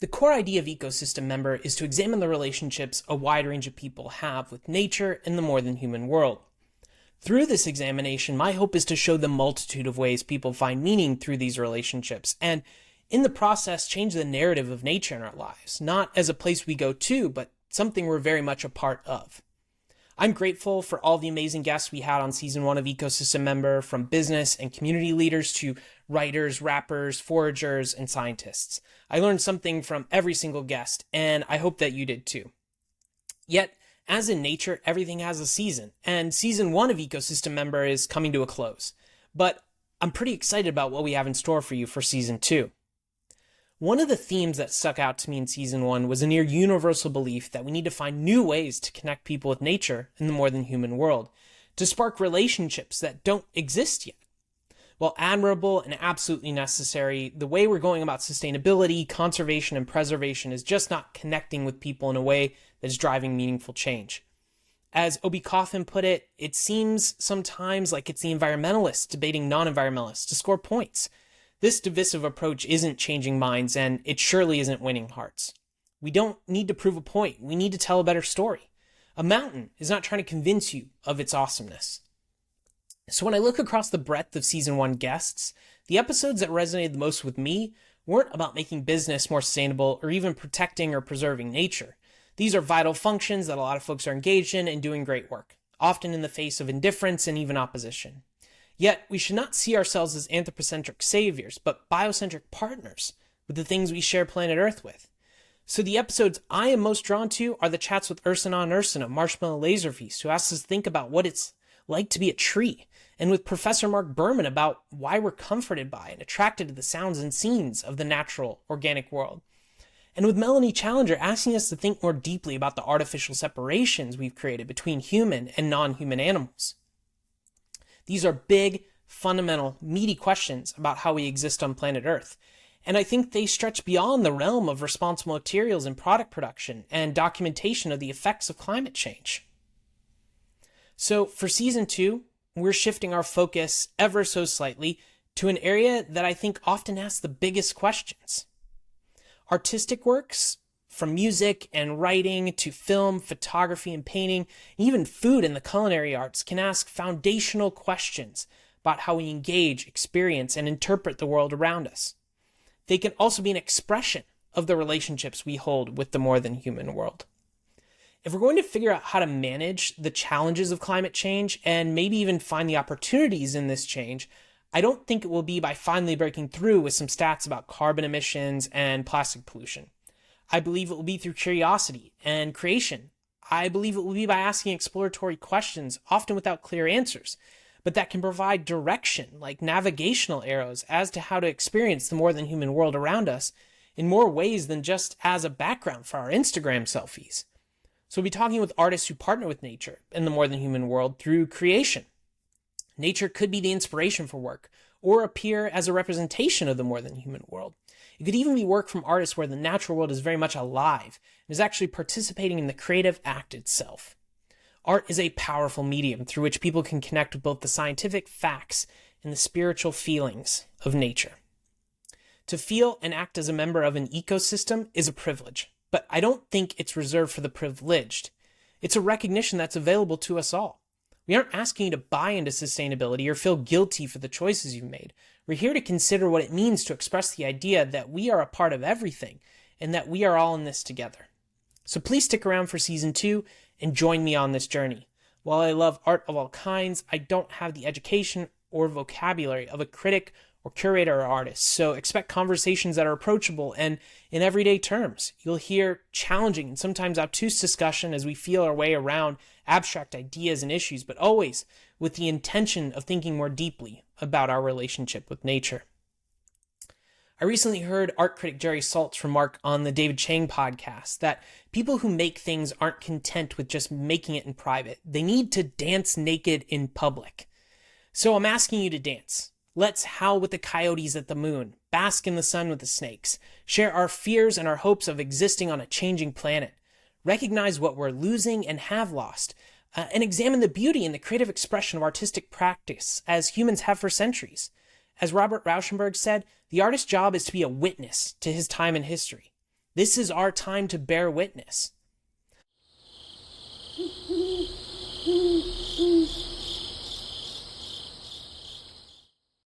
The core idea of ecosystem member is to examine the relationships a wide range of people have with nature and the more than human world. Through this examination, my hope is to show the multitude of ways people find meaning through these relationships, and in the process change the narrative of nature in our lives, not as a place we go to, but something we're very much a part of. I'm grateful for all the amazing guests we had on season 1 of Ecosystem Member, from business and community leaders to writers, rappers, foragers, and scientists. I learned something from every single guest, and I hope that you did too. Yet, as in nature, everything has a season, and season 1 of Ecosystem Member is coming to a close. But I'm pretty excited about what we have in store for you for season 2. One of the themes that stuck out to me in season 1 was a near universal belief that we need to find new ways to connect people with nature in the more than human world, to spark relationships that don't exist yet. While admirable and absolutely necessary, the way we're going about sustainability, conservation, and preservation is just not connecting with people in a way that's driving meaningful change. As Obi Coffin put it, it seems sometimes like it's the environmentalists debating non-environmentalists to score points. This divisive approach isn't changing minds, and it surely isn't winning hearts. We don't need to prove a point. We need to tell a better story. A mountain is not trying to convince you of its awesomeness. So when I look across the breadth of season 1 guests, the episodes that resonated the most with me weren't about making business more sustainable or even protecting or preserving nature. These are vital functions that a lot of folks are engaged in and doing great work, often in the face of indifference and even opposition. Yet, we should not see ourselves as anthropocentric saviors, but biocentric partners with the things we share planet Earth with. So the episodes I am most drawn to are the chats with Ursina and Ursina, Marshmallow Laserfeast, who asks us to think about what it's like to be a tree, and with Professor Mark Berman about why we're comforted by and attracted to the sounds and scenes of the natural, organic world. And with Melanie Challenger asking us to think more deeply about the artificial separations we've created between human and non-human animals. These are big, fundamental, meaty questions about how we exist on planet Earth, and I think they stretch beyond the realm of responsible materials and product production and documentation of the effects of climate change. So for season 2, we're shifting our focus ever so slightly to an area that I think often asks the biggest questions. Artistic works, from music and writing to film, photography and painting, even food and the culinary arts, can ask foundational questions about how we engage, experience, and interpret the world around us. They can also be an expression of the relationships we hold with the more than human world. If we're going to figure out how to manage the challenges of climate change and maybe even find the opportunities in this change, I don't think it will be by finally breaking through with some stats about carbon emissions and plastic pollution. I believe it will be through curiosity and creation. I believe it will be by asking exploratory questions, often without clear answers, but that can provide direction, like navigational arrows, as to how to experience the more than human world around us in more ways than just as a background for our Instagram selfies. So we'll be talking with artists who partner with nature in the more than human world through creation. Nature could be the inspiration for work, or appear as a representation of the more than human world. It could even be work from artists where the natural world is very much alive and is actually participating in the creative act itself. Art is a powerful medium through which people can connect with both the scientific facts and the spiritual feelings of nature. To feel and act as a member of an ecosystem is a privilege, but I don't think it's reserved for the privileged. It's a recognition that's available to us all. We aren't asking you to buy into sustainability or feel guilty for the choices you've made. We're here to consider what it means to express the idea that we are a part of everything and that we are all in this together. So please stick around for season 2 and join me on this journey. While I love art of all kinds, I don't have the education or vocabulary of a critic or curator or artist, so expect conversations that are approachable and in everyday terms. You'll hear challenging and sometimes obtuse discussion as we feel our way around abstract ideas and issues, but always with the intention of thinking more deeply about our relationship with nature. I recently heard art critic Jerry Saltz remark on the David Chang podcast that people who make things aren't content with just making it in private. They need to dance naked in public. So I'm asking you to dance. Let's howl with the coyotes at the moon, bask in the sun with the snakes, share our fears and our hopes of existing on a changing planet, recognize what we're losing and have lost, and examine the beauty and the creative expression of artistic practice as humans have for centuries. As Robert Rauschenberg said, the artist's job is to be a witness to his time and history. This is our time to bear witness.